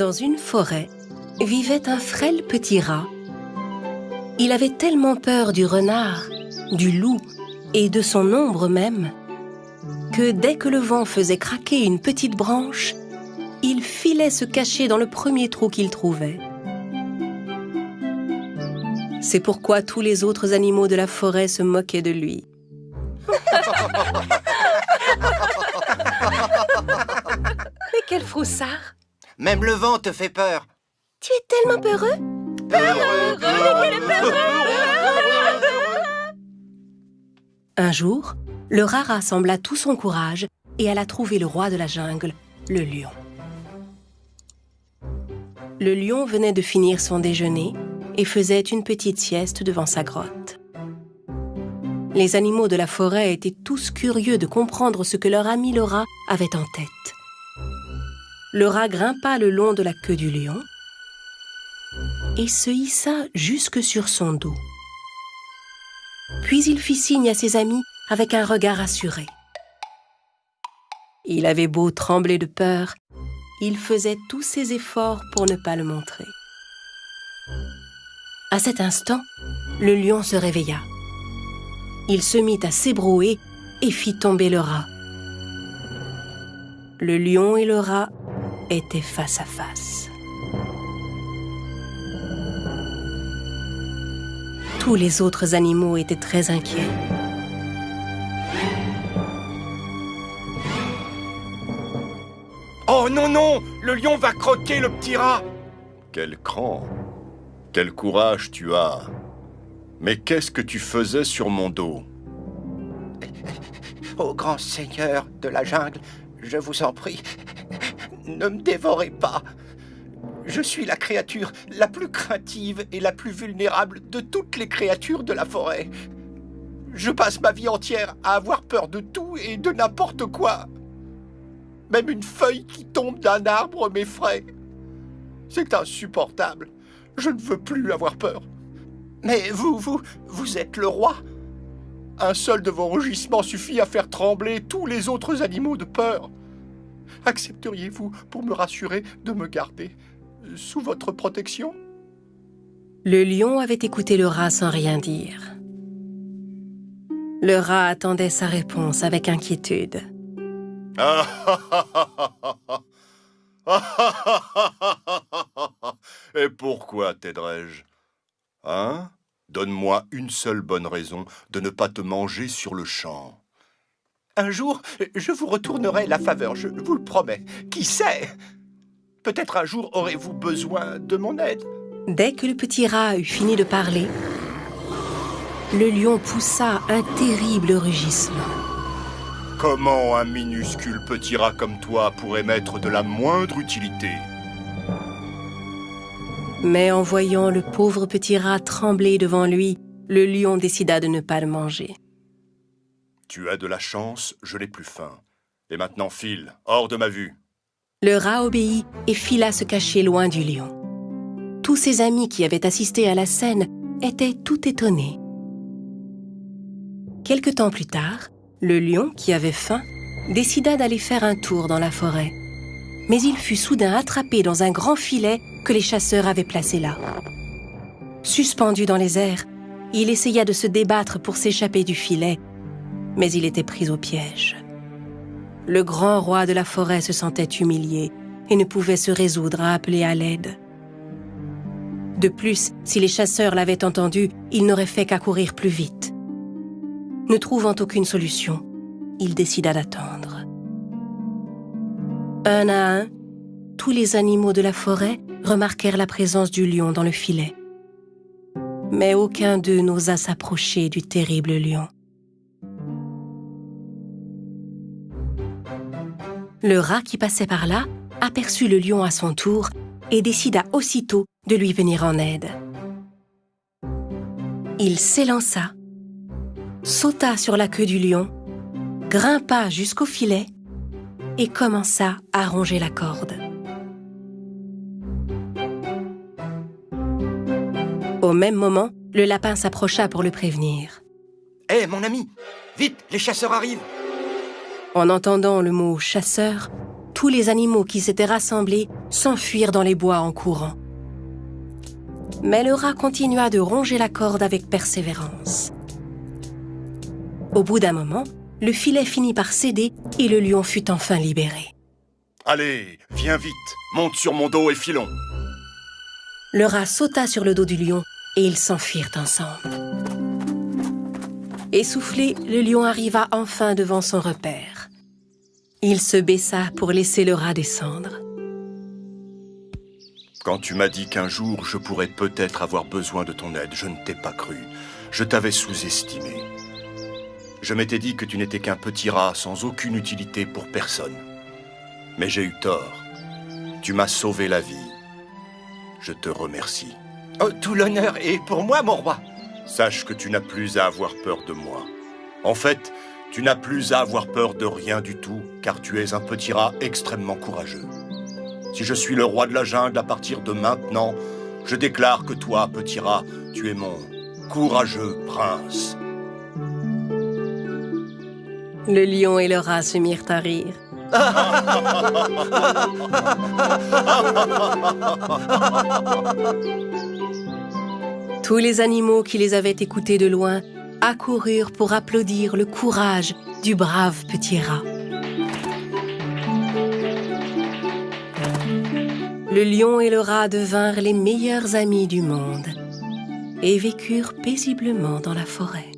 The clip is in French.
Dans une forêt, vivait un frêle petit rat. Il avait tellement peur du renard, du loup et de son ombre même, que dès que le vent faisait craquer une petite branche, il filait se cacher dans le premier trou qu'il trouvait. C'est pourquoi tous les autres animaux de la forêt se moquaient de lui. Mais quel froussard! Même le vent te fait peur. Tu es tellement peureux! Un jour, le rat rassembla tout son courage et alla trouver le roi de la jungle, le lion. Le lion venait de finir son déjeuner et faisait une petite sieste devant sa grotte. Les animaux de la forêt étaient tous curieux de comprendre ce que leur ami le rat avait en tête. Le rat grimpa le long de la queue du lion et se hissa jusque sur son dos. Puis il fit signe à ses amis avec un regard assuré. Il avait beau trembler de peur, il faisait tous ses efforts pour ne pas le montrer. À cet instant, le lion se réveilla. Il se mit à s'ébrouer et fit tomber le rat. Le lion et le rat étaient face à face. Tous les autres animaux étaient très inquiets. Oh non, non! Le lion va croquer le petit rat! Quel cran! Quel courage tu as! Mais qu'est-ce que tu faisais sur mon dos? Ô grand seigneur de la jungle, je vous en prie, ne me dévorez pas. Je suis la créature la plus craintive et la plus vulnérable de toutes les créatures de la forêt. Je passe ma vie entière à avoir peur de tout et de n'importe quoi. Même une feuille qui tombe d'un arbre m'effraie. C'est insupportable. Je ne veux plus avoir peur. Mais vous êtes le roi. Un seul de vos rugissements suffit à faire trembler tous les autres animaux de peur. Accepteriez-vous, pour me rassurer, de me garder sous votre protection? Le lion avait écouté le rat sans rien dire. Le rat attendait sa réponse avec inquiétude. Et pourquoi t'aiderais-je? Hein? Donne-moi une seule bonne raison de ne pas te manger sur le champ. Un jour, je vous retournerai la faveur, je vous le promets. Qui sait? Peut-être un jour aurez-vous besoin de mon aide. Dès que le petit rat eut fini de parler, le lion poussa un terrible rugissement. Comment un minuscule petit rat comme toi pourrait m'être de la moindre utilité? Mais en voyant le pauvre petit rat trembler devant lui, le lion décida de ne pas le manger. Tu as de la chance, je n'ai plus faim. Et maintenant file, hors de ma vue. Le rat obéit et fila se cacher loin du lion. Tous ses amis qui avaient assisté à la scène étaient tout étonnés. Quelque temps plus tard, le lion, qui avait faim, décida d'aller faire un tour dans la forêt. Mais il fut soudain attrapé dans un grand filet que les chasseurs avaient placé là. Suspendu dans les airs, il essaya de se débattre pour s'échapper du filet, mais il était pris au piège. Le grand roi de la forêt se sentait humilié et ne pouvait se résoudre à appeler à l'aide. De plus, si les chasseurs l'avaient entendu, il n'aurait fait qu'accourir plus vite. Ne trouvant aucune solution, il décida d'attendre. Un à un, tous les animaux de la forêt remarquèrent la présence du lion dans le filet. Mais aucun d'eux n'osa s'approcher du terrible lion. Le rat qui passait par là aperçut le lion à son tour et décida aussitôt de lui venir en aide. Il s'élança, sauta sur la queue du lion, grimpa jusqu'au filet et commença à ronger la corde. Au même moment, le lapin s'approcha pour le prévenir. « Hé, mon ami, vite, les chasseurs arrivent !» En entendant le mot « chasseur », tous les animaux qui s'étaient rassemblés s'enfuirent dans les bois en courant. Mais le rat continua de ronger la corde avec persévérance. Au bout d'un moment, le filet finit par céder et le lion fut enfin libéré. Allez, viens vite, monte sur mon dos et filons. Le rat sauta sur le dos du lion et ils s'enfuirent ensemble. Essoufflé, le lion arriva enfin devant son repère. Il se baissa pour laisser le rat descendre. Quand tu m'as dit qu'un jour je pourrais peut-être avoir besoin de ton aide, je ne t'ai pas cru. Je t'avais sous-estimé. Je m'étais dit que tu n'étais qu'un petit rat sans aucune utilité pour personne. Mais j'ai eu tort. Tu m'as sauvé la vie. Je te remercie. Oh, tout l'honneur est pour moi, mon roi. Sache que tu n'as plus à avoir peur de moi. En fait, tu n'as plus à avoir peur de rien du tout, car tu es un petit rat extrêmement courageux. Si je suis le roi de la jungle à partir de maintenant, je déclare que toi, petit rat, tu es mon courageux prince. Le lion et le rat se mirent à rire. Tous les animaux qui les avaient écoutés de loin accoururent pour applaudir le courage du brave petit rat. Le lion et le rat devinrent les meilleurs amis du monde et vécurent paisiblement dans la forêt.